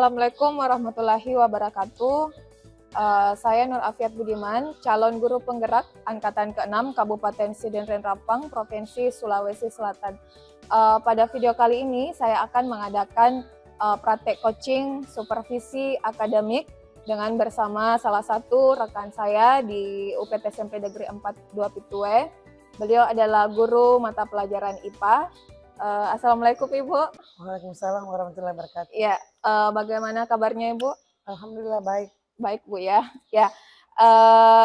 Assalamualaikum warahmatullahi wabarakatuh. Saya Nur Afiat Budiman, calon guru penggerak Angkatan ke-6 Kabupaten Sidenren Rapang, Provinsi Sulawesi Selatan. Pada video kali ini saya akan mengadakan praktek coaching supervisi akademik dengan bersama salah satu rekan saya di UPT SMP Negeri 4 2 Pitue. Beliau adalah guru mata pelajaran IPA. Assalamualaikum Ibu. Waalaikumsalam warahmatullahi wabarakatuh. Ya, bagaimana kabarnya Ibu? Alhamdulillah baik. Baik Bu ya. Ya,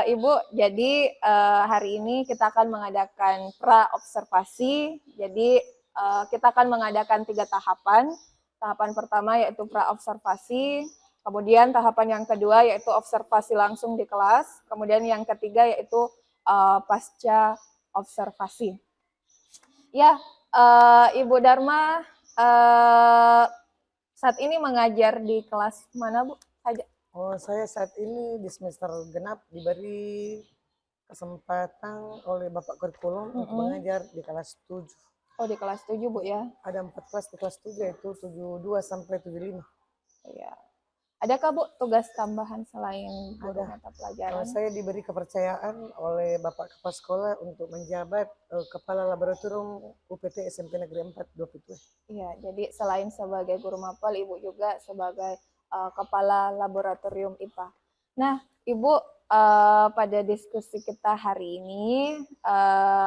Ibu. Jadi hari ini kita akan mengadakan pra observasi. Jadi kita akan mengadakan 3 tahapan. Tahapan pertama yaitu pra observasi. Kemudian tahapan yang kedua yaitu observasi langsung di kelas. Kemudian yang ketiga yaitu pasca observasi. Ya. Ibu Dharma saat ini mengajar di kelas mana Bu? Saya saat ini di semester genap diberi kesempatan oleh Bapak Kurikulum untuk mengajar di kelas 7. Oh, di kelas 7 Bu ya? Ada 4 kelas di kelas 7 yaitu 72 sampai 75. Iya. Adakah Bu tugas tambahan selain guru mata pelajaran? Saya diberi kepercayaan oleh Bapak Kepala Sekolah untuk menjabat Kepala Laboratorium UPT SMP Negeri 4 2 Pitue. Iya, jadi selain sebagai guru mapel, Ibu juga sebagai Kepala Laboratorium IPA. Nah, Ibu, pada diskusi kita hari ini,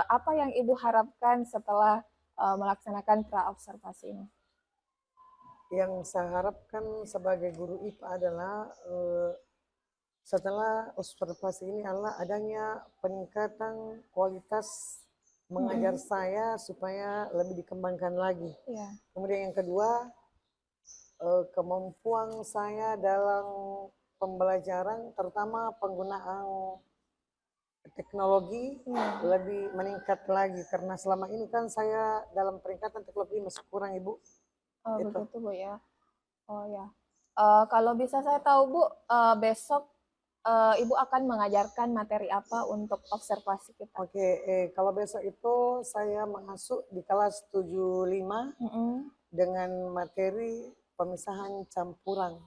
apa yang Ibu harapkan setelah melaksanakan pra-observasi ini? Yang saya harapkan sebagai guru IPA adalah setelah observasi ini adalah adanya peningkatan kualitas mengajar saya supaya lebih dikembangkan lagi. Yeah. Kemudian yang kedua, kemampuan saya dalam pembelajaran, terutama penggunaan teknologi lebih meningkat lagi, karena selama ini kan saya dalam peningkatan teknologi masih kurang, Ibu. Oh, begitu Bu ya. Oh ya. Kalau bisa saya tahu Bu, besok Ibu akan mengajarkan materi apa untuk observasi kita? Oke, kalau besok itu saya masuk di kelas 75 dengan materi pemisahan campuran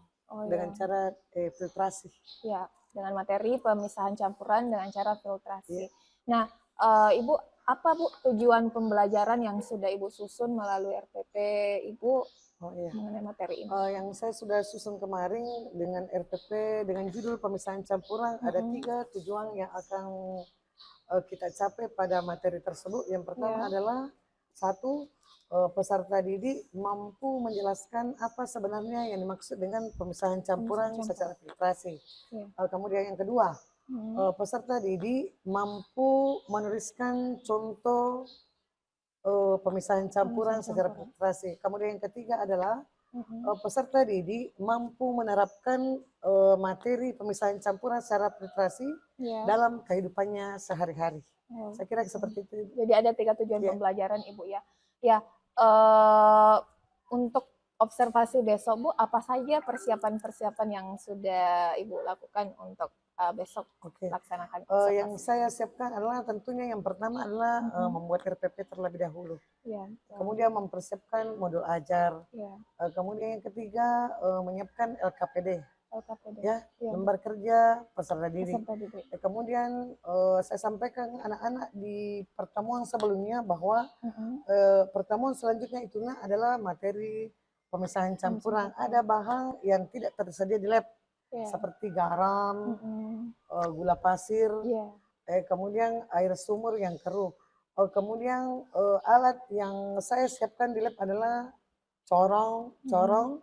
dengan cara filtrasi. Ya, dengan materi pemisahan campuran dengan cara filtrasi. Nah, Ibu, apa Bu tujuan pembelajaran yang sudah Ibu susun melalui RPP Ibu mengenai materi ini? Yang saya sudah susun kemarin dengan RPP dengan judul pemisahan campuran, ada 3 tujuan yang akan kita capai pada materi tersebut. Yang pertama adalah 1, peserta didik mampu menjelaskan apa sebenarnya yang dimaksud dengan pemisahan campuran secara filtrasi. Kemudian yang kedua, peserta didik mampu menuliskan contoh pemisahan campuran secara filtrasi. Kemudian yang ketiga adalah peserta didik mampu menerapkan materi pemisahan campuran secara filtrasi dalam kehidupannya sehari-hari. Saya kira seperti itu. Jadi ada 3 tujuan pembelajaran Ibu ya. Ya, untuk observasi besok Bu, apa saja persiapan-persiapan yang sudah Ibu lakukan untuk besok laksanakan observasi? Yang saya siapkan adalah tentunya yang pertama adalah membuat RPP terlebih dahulu. Kemudian mempersiapkan modul ajar. Kemudian yang ketiga menyiapkan LKPD. Lembar kerja peserta didik. Kemudian saya sampaikan anak-anak di pertemuan sebelumnya bahwa pertemuan selanjutnya itulah adalah materi pemisahan campuran. Ada bahan yang tidak tersedia di lab seperti garam, gula pasir, kemudian air sumur yang keruh. Kemudian alat yang saya siapkan di lab adalah corong,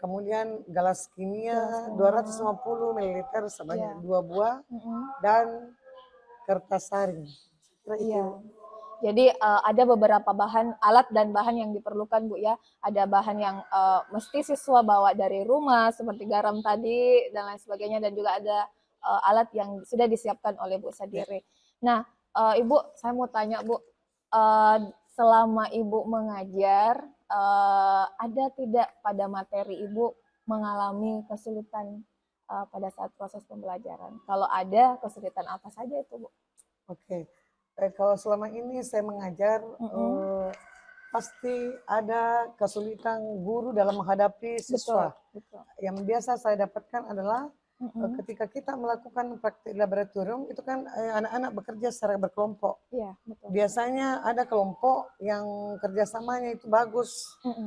kemudian galas kimia 250 ml sebanyak 2 buah, dan kertas saring. Jadi ada beberapa bahan, alat dan bahan yang diperlukan Bu ya. Ada bahan yang mesti siswa bawa dari rumah seperti garam tadi dan lain sebagainya, dan juga ada alat yang sudah disiapkan oleh Bu sendiri. Nah, Ibu, saya mau tanya Bu, selama Ibu mengajar, ada tidak pada materi Ibu mengalami kesulitan pada saat proses pembelajaran? Kalau ada, kesulitan apa saja itu Bu? Oke. Kalau selama ini saya mengajar, pasti ada kesulitan guru dalam menghadapi siswa. yang biasa saya dapatkan adalah ketika kita melakukan praktik laboratorium itu kan anak-anak bekerja secara berkelompok. Iya, betul. Biasanya ada kelompok yang kerjasamanya itu bagus,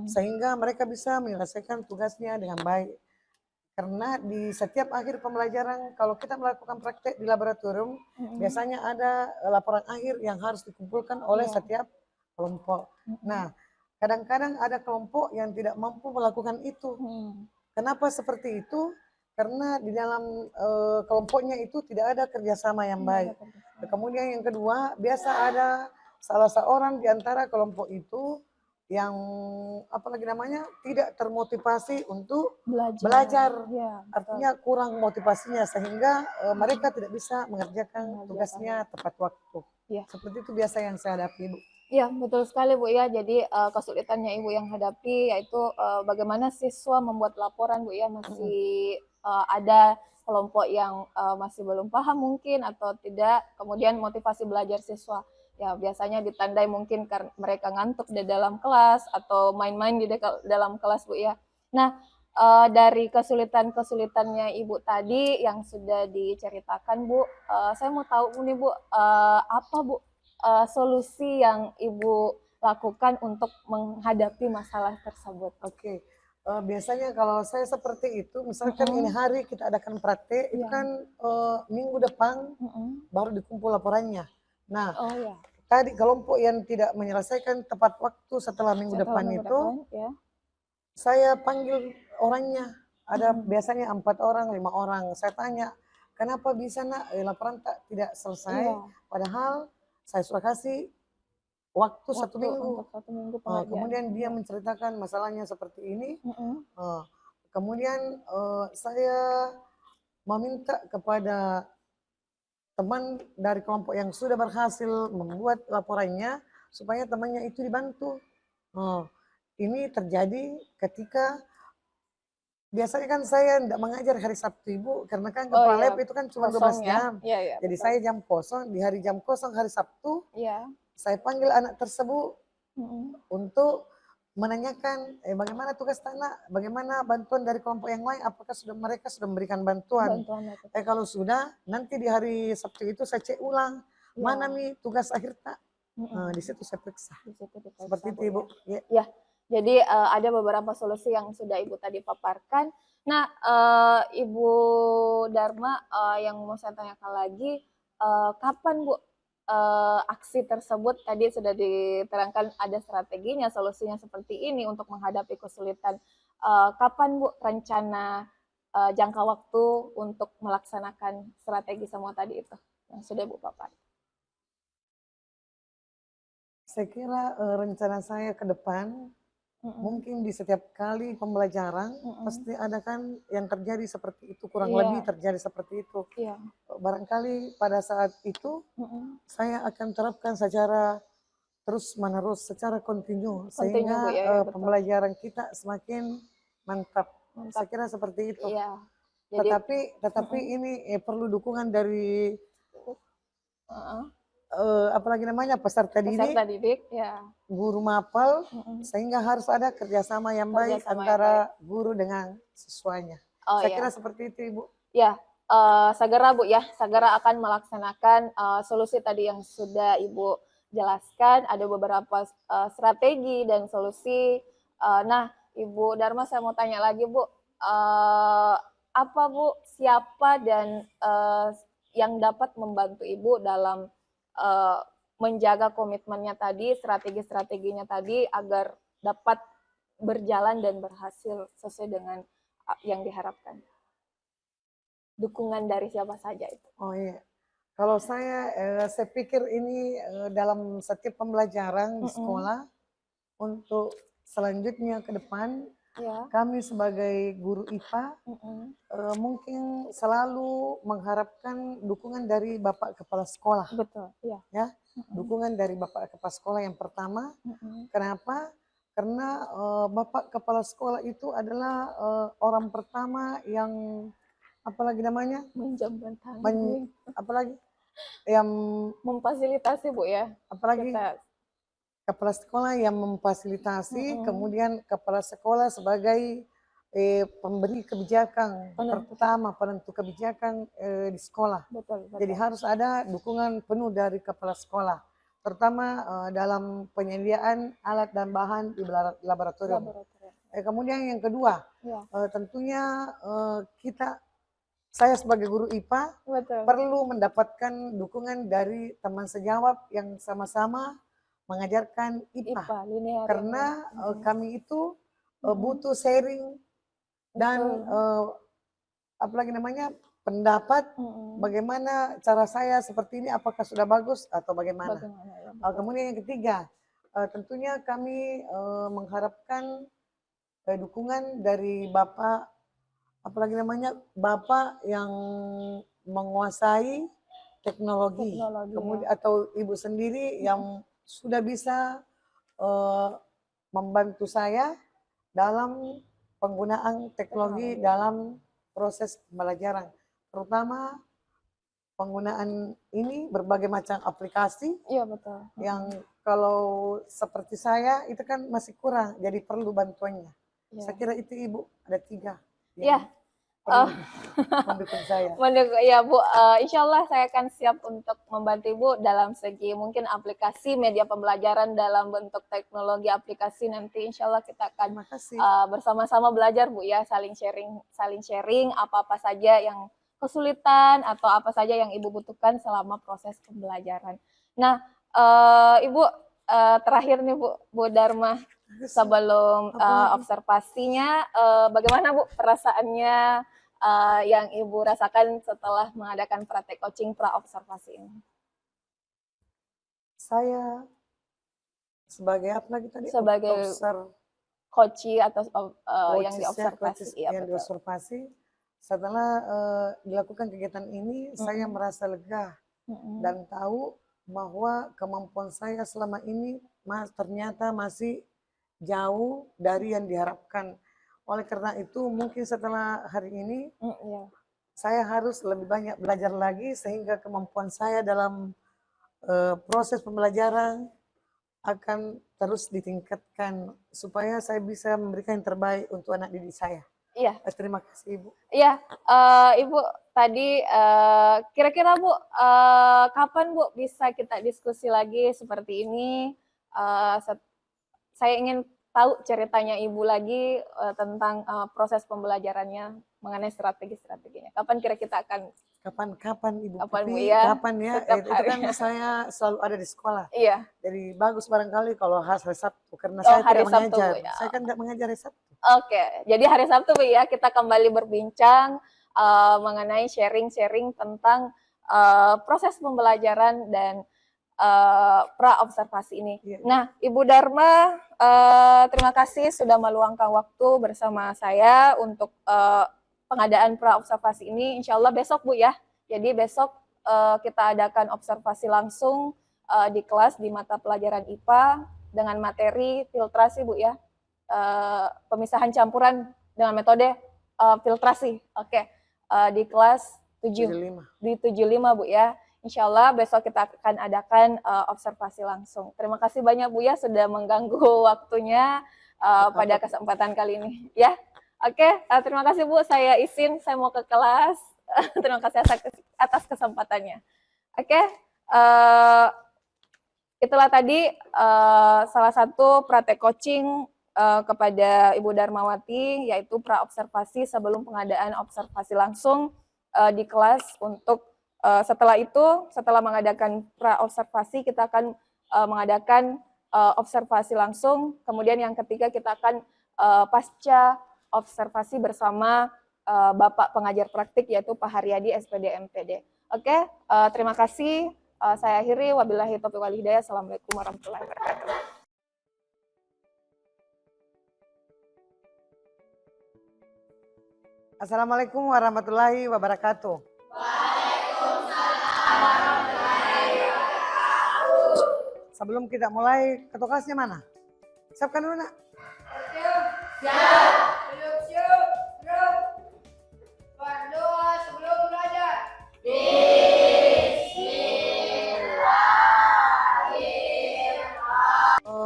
sehingga mereka bisa menyelesaikan tugasnya dengan baik. Karena di setiap akhir pembelajaran, kalau kita melakukan praktek di laboratorium, biasanya ada laporan akhir yang harus dikumpulkan oleh setiap kelompok. Nah, kadang-kadang ada kelompok yang tidak mampu melakukan itu. Kenapa seperti itu? Karena di dalam kelompoknya itu tidak ada kerjasama yang baik. Kemudian yang kedua, biasa ada salah seorang di antara kelompok itu yang apalagi namanya tidak termotivasi untuk belajar. Ya, Artinya kurang motivasinya sehingga mereka tidak bisa mengerjakan tugasnya tepat waktu. Seperti itu biasa yang saya hadapi, Bu. Iya, betul sekali, Bu ya. Jadi kesulitannya Ibu yang hadapi yaitu bagaimana siswa membuat laporan, Bu ya, masih ada kelompok yang masih belum paham mungkin atau tidak, kemudian motivasi belajar siswa. Ya, biasanya ditandai mungkin karena mereka ngantuk di dalam kelas atau main-main di dalam kelas, Bu ya. Nah, dari kesulitan-kesulitannya Ibu tadi yang sudah diceritakan, Bu, saya mau tahu nih, Bu, apa, Bu, solusi yang Ibu lakukan untuk menghadapi masalah tersebut? Oke. Biasanya kalau saya seperti itu, misalkan ini hari kita adakan praktek, itu kan minggu depan baru dikumpul laporannya. Nah, tadi kelompok yang tidak menyelesaikan tepat waktu setelah minggu depan itu, saya panggil orangnya. Ada biasanya 4 orang, 5 orang. Saya tanya, kenapa bisa nak laporan tidak selesai? Padahal saya sudah kasih waktu 1 minggu. Kemudian dia menceritakan masalahnya seperti ini. Kemudian saya meminta kepada teman dari kelompok yang sudah berhasil membuat laporannya supaya temannya itu dibantu. Ini terjadi ketika biasanya kan saya tidak mengajar hari Sabtu, Ibu, karena kan kepala lab itu kan cuma 12 jam. Jadi saya jam kosong, di hari jam kosong hari Sabtu, saya panggil anak tersebut untuk menanyakan bagaimana tugas tanah, bagaimana bantuan dari kelompok yang lain, apakah mereka sudah memberikan bantuan. Kalau sudah, nanti di hari Sabtu itu saya cek ulang, mana nih tugas akhir tak? Di situ saya periksa. Seperti itu, Ibu. Ya, jadi ada beberapa solusi yang sudah Ibu tadi paparkan. Nah, Ibu Dharma, yang mau saya tanyakan lagi, kapan, Bu, aksi tersebut tadi sudah diterangkan ada strateginya, solusinya seperti ini untuk menghadapi kesulitan. Kapan, Bu, rencana jangka waktu untuk melaksanakan strategi semua tadi itu yang sudah Bu paparkan? Saya kira rencana saya ke depan mungkin di setiap kali pembelajaran pasti ada kan yang terjadi seperti itu, kurang lebih terjadi seperti itu. Barangkali pada saat itu saya akan terapkan secara terus-menerus, secara kontinu, sehingga pembelajaran kita semakin mantap. Saya kira seperti itu. Jadi, tetapi ini perlu dukungan dari apalagi namanya peserta didik, guru mapel, sehingga harus ada kerjasama yang baik antara guru dengan siswanya. Saya kira seperti itu, Ibu. Ya, segera, Bu ya, segera akan melaksanakan solusi tadi yang sudah Ibu jelaskan. Ada beberapa strategi dan solusi. Nah, Ibu Dharma, saya mau tanya lagi, Bu, apa, Bu, siapa dan yang dapat membantu Ibu dalam menjaga komitmennya tadi, strategi-strateginya tadi agar dapat berjalan dan berhasil sesuai dengan yang diharapkan? Dukungan dari siapa saja itu? Oh iya, kalau saya pikir ini dalam setiap pembelajaran di sekolah, untuk selanjutnya ke depan, kami sebagai guru IPA mungkin selalu mengharapkan dukungan dari Bapak Kepala Sekolah. Betul, ya. Dukungan dari Bapak Kepala Sekolah yang pertama. Kenapa? Karena Bapak Kepala Sekolah itu adalah orang pertama yang apalagi namanya? Menjamban tangan. Apalagi? Yang memfasilitasi, Bu ya. Apalagi? Kepala sekolah yang memfasilitasi, kemudian kepala sekolah sebagai pemberi kebijakan pertama, penentu kebijakan di sekolah. Betul. Jadi harus ada dukungan penuh dari kepala sekolah, terutama dalam penyediaan alat dan bahan di laboratorium. Kemudian yang kedua, tentunya saya sebagai guru IPA perlu mendapatkan dukungan dari teman sejawat yang sama-sama mengajarkan IPA. Karena kami itu butuh sharing dan apalagi namanya pendapat bagaimana cara saya seperti ini, apakah sudah bagus atau bagaimana. Kemudian yang ketiga, tentunya kami mengharapkan dukungan dari Bapak, apalagi namanya Bapak yang menguasai teknologi kemudian atau Ibu sendiri yang sudah bisa membantu saya dalam penggunaan teknologi dalam proses pembelajaran, terutama penggunaan ini berbagai macam aplikasi. Yang kalau seperti saya itu kan masih kurang, jadi perlu bantuannya. Saya kira itu Ibu ada 3. Mendukung saya. Ya Bu, insya Allah saya akan siap untuk membantu Ibu dalam segi mungkin aplikasi media pembelajaran dalam bentuk teknologi aplikasi. Nanti insya Allah kita akan bersama-sama belajar Bu ya, saling sharing apa-apa saja yang kesulitan atau apa saja yang Ibu butuhkan selama proses pembelajaran. Nah, Ibu terakhir nih Bu Dharma, sebelum observasinya, bagaimana Bu perasaannya yang Ibu rasakan setelah mengadakan praktek coaching pra-observasi ini? Saya sebagai apa lagi tadi? Sebagai coaching atau yang diobservasi. Yang diobservasi, setelah dilakukan kegiatan ini, saya merasa lega dan tahu bahwa kemampuan saya selama ini ternyata masih jauh dari yang diharapkan. Oleh karena itu mungkin setelah hari ini saya harus lebih banyak belajar lagi sehingga kemampuan saya dalam proses pembelajaran akan terus ditingkatkan supaya saya bisa memberikan yang terbaik untuk anak didik saya. Terima kasih Ibu. Ibu tadi kira-kira Bu kapan Bu bisa kita diskusi lagi seperti ini? Saya ingin tahu ceritanya Ibu lagi tentang proses pembelajarannya mengenai strategi-strateginya. Kapan kira kita akan? Kapan Ibu? Kapan ya? Itu kan saya selalu ada di sekolah. Jadi bagus barangkali kalau hari Sabtu karena saya tidak mengajar. Saya kan tidak mengajar hari Sabtu. Jadi hari Sabtu Bu ya, kita kembali berbincang mengenai sharing-sharing tentang proses pembelajaran dan pra-observasi ini. Nah, Ibu Dharma, terima kasih sudah meluangkan waktu bersama saya untuk pengadaan pra-observasi ini. Insya Allah besok Bu ya. Jadi besok kita adakan observasi langsung di kelas di mata pelajaran IPA dengan materi filtrasi Bu ya. Pemisahan campuran dengan metode filtrasi. Di kelas 7. Di 75 Bu ya. Insya Allah besok kita akan adakan observasi langsung. Terima kasih banyak Bu ya sudah mengganggu waktunya pada kesempatan kali ini ya. Terima kasih Bu, saya izin, saya mau ke kelas. Terima kasih atas kesempatannya. Itulah tadi salah satu praktek coaching kepada Ibu Dharmawati, yaitu pra-observasi sebelum pengadaan observasi langsung di kelas untuk setelah itu, setelah mengadakan pra-observasi, kita akan mengadakan observasi langsung. Kemudian yang ketiga, kita akan pasca observasi bersama Bapak pengajar praktik, yaitu Pak Haryadi, SPD MPD. Terima kasih. Saya akhiri. Wabillahi taufiq wal hidayah. Assalamualaikum warahmatullahi wabarakatuh. Assalamualaikum warahmatullahi wabarakatuh. Sebelum kita mulai, ketokasnya mana? Siapkan dulu nak. Siap. Berdoa sebelum belajar.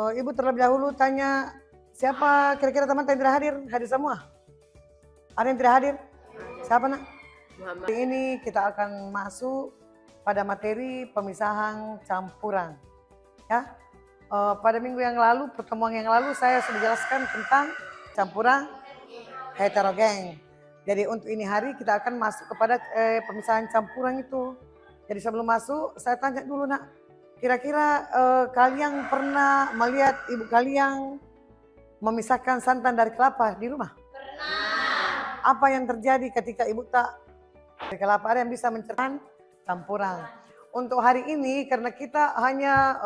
Ibu terlebih dahulu tanya siapa kira-kira teman yang tidak hadir? Hadir semua? Ada yang tidak hadir? Siapa nak? Hari ini kita akan masuk pada materi pemisahan campuran. Ya, pada minggu yang lalu, pertemuan yang lalu saya sudah jelaskan tentang campuran heterogen. Jadi untuk ini hari kita akan masuk kepada pemisahan campuran itu. Jadi sebelum masuk, saya tanya dulu nak, kira-kira kalian pernah melihat ibu kalian memisahkan santan dari kelapa di rumah? Pernah. Apa yang terjadi ketika ibu tak dari kelapa? Ada yang bisa menceritakan campuran. Untuk hari ini karena kita hanya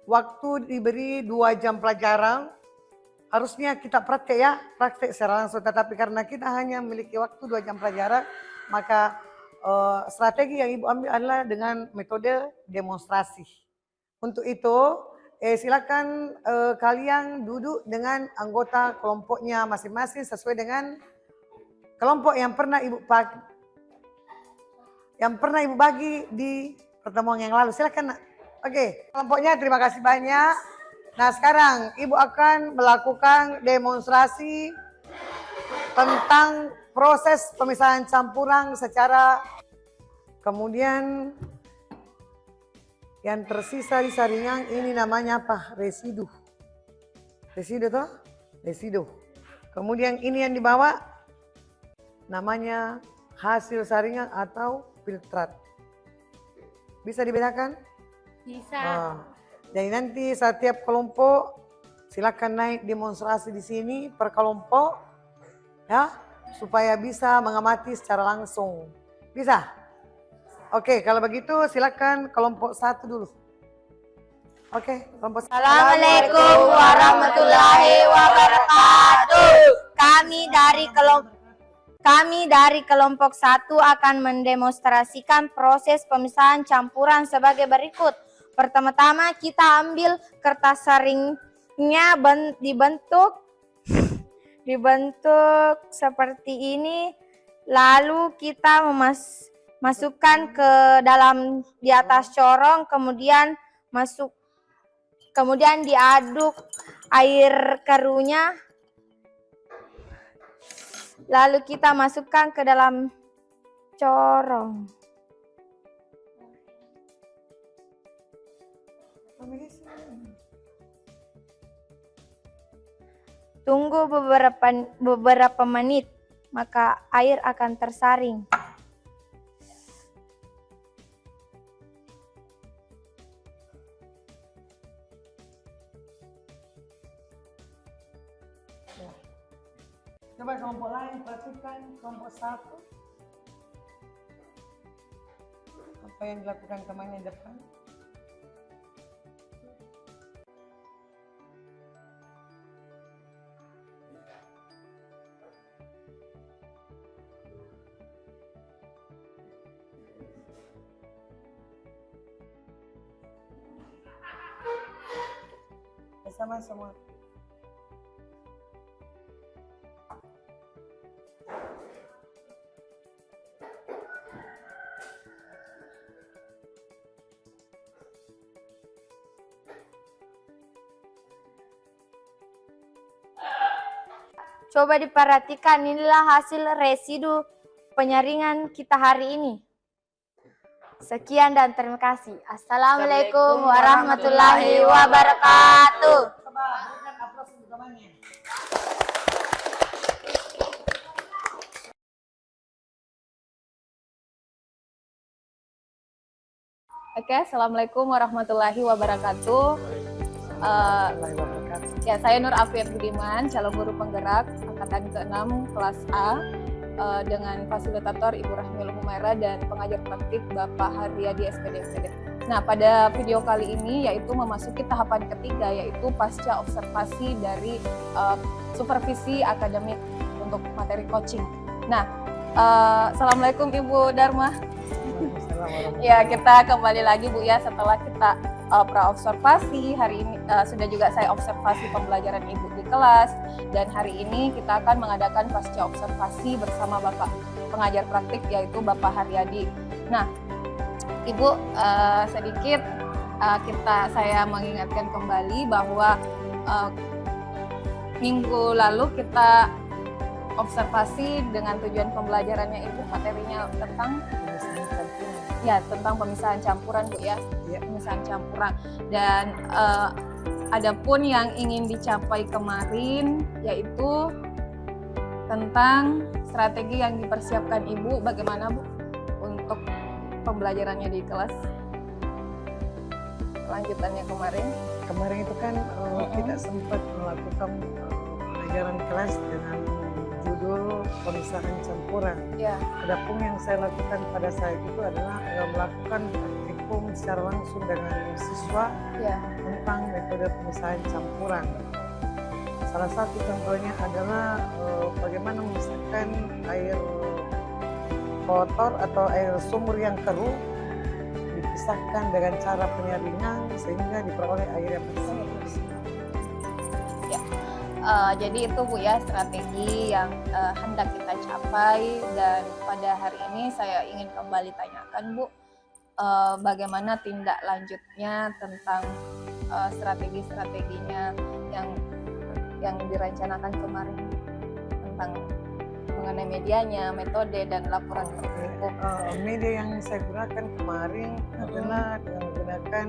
waktu diberi 2 jam pelajaran, harusnya kita praktek secara langsung. Tetapi karena kita hanya memiliki waktu 2 jam pelajaran, maka strategi yang ibu ambil adalah dengan metode demonstrasi. Untuk itu, silakan kalian duduk dengan anggota kelompoknya masing-masing sesuai dengan kelompok yang pernah ibu bagi di pertemuan yang lalu. Silakan. Oke, kelompoknya terima kasih banyak. Nah sekarang ibu akan melakukan demonstrasi tentang proses pemisahan campuran secara, kemudian yang tersisa di saringan ini namanya apa? Residu. Residu toh? Residu. Kemudian ini yang dibawa namanya hasil saringan atau filtrat. Bisa dibedakan? Bisa. Jadi nanti setiap kelompok silakan naik demonstrasi di sini per kelompok ya, supaya bisa mengamati secara langsung. Bisa? Oke, kalau begitu silakan kelompok 1 dulu. Oke, kelompok 1. Assalamualaikum warahmatullahi wabarakatuh. Kami dari kelompok 1 akan mendemonstrasikan proses pemisahan campuran sebagai berikut. Pertama-tama kita ambil kertas saringnya dibentuk seperti ini, lalu kita masukkan ke dalam di atas corong, kemudian diaduk air keruhnya, lalu kita masukkan ke dalam corong. Tunggu beberapa menit, maka air akan tersaring. Coba kelompok lain perhatikan kelompok 1. Apa yang dilakukan temannya depan? Bersama semua. Coba diperhatikan, inilah hasil residu penyaringan kita hari ini. Sekian dan terima kasih. Assalamualaikum warahmatullahi wabarakatuh. Oke, Assalamualaikum warahmatullahi wabarakatuh. Ya, saya Nur Afiat Budiman, calon guru penggerak angkatan ke-6 kelas A dengan fasilitator Ibu Rahmil Humaira dan pengajar praktik Bapak Haryadi SPD. Nah, pada video kali ini yaitu memasuki tahapan ketiga, yaitu pasca observasi dari supervisi akademik untuk materi coaching. Nah, Assalamualaikum Ibu Dharma. Ya, kita kembali lagi Bu ya setelah kita pra-observasi. Hari ini sudah juga saya observasi pembelajaran Ibu di kelas, dan hari ini kita akan mengadakan pasca observasi bersama Bapak pengajar praktik yaitu Bapak Haryadi. Nah, Ibu, sedikit saya mengingatkan kembali bahwa minggu lalu kita observasi dengan tujuan pembelajarannya Ibu, materinya tentang tentang pemisahan campuran Bu ya. Pemisahan campuran. Dan adapun yang ingin dicapai kemarin yaitu tentang strategi yang dipersiapkan Ibu, bagaimana Bu untuk pembelajarannya di kelas? Lanjutannya kemarin itu kan kita sempat melakukan pelajaran kelas dengan judul pemisahan campuran. Adapun yang saya lakukan pada saat itu adalah melakukan praktikum secara langsung dengan siswa tentang metode pemisahan campuran. Salah satu contohnya adalah bagaimana memisahkan air kotor atau air sumur yang keruh, dipisahkan dengan cara penyaringan sehingga diperoleh air yang bersih. Jadi itu Bu ya strategi yang hendak kita capai, dan pada hari ini saya ingin kembali tanyakan Bu, bagaimana tindak lanjutnya tentang strategi-strateginya yang direncanakan kemarin tentang mengenai medianya, metode dan laporan praktikum. Media yang saya gunakan kemarin adalah dengan menggunakan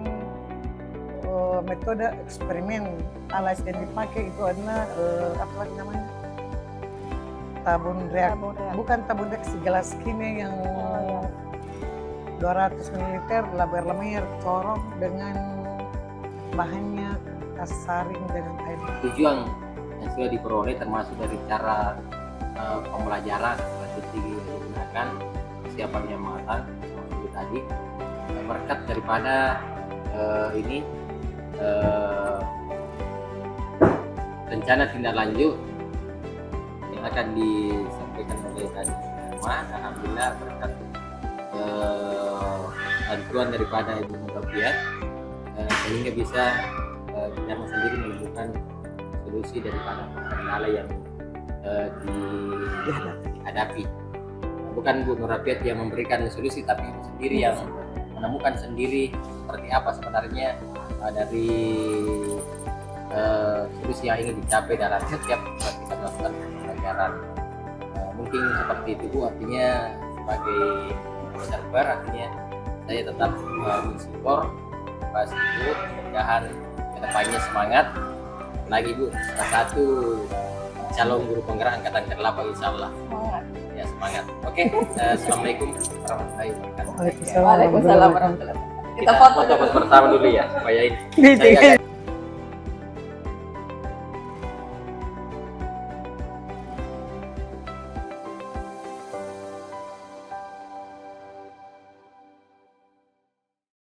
metode eksperimen. Alat yang dipakai itu adalah apa lagi namanya? Tabung reak. Bukan tabung reaksi, gelas kimia yang 200 ml berlemir corong dengan bahannya saring dengan air. Tujuan yang sudah diperoleh termasuk dari cara pembelajaran strategi yang digunakan, persiapannya matang seperti tadi, berkat daripada rencana tindak lanjut yang akan disampaikan oleh tadi semua. Alhamdulillah berkat bantuan daripada Ibu Murabiat sehingga bisa kita sendiri menemukan solusi daripada kendala yang dihadapi. Bukan Bu Murabiat yang memberikan solusi, tapi Ibu sendiri yang menemukan sendiri seperti apa sebenarnya dari solusi yang ingin dicapai dalam setiap kita melakukan pembelajaran. Mungkin seperti itu Bu, artinya sebagai observer artinya saya tetap mensupport Pak Ibu, mudah-mudahan kedepannya semangat lagi Bu, salah satu calon guru penggerak angkatan ke-8 insyaallah. Semangat. Ya semangat. Oke, assalamualaikum warahmatullahi wabarakatuh. Waalaikumsalam warahmatullahi wabarakatuh. Kita foto bersama dulu ya supaya ini.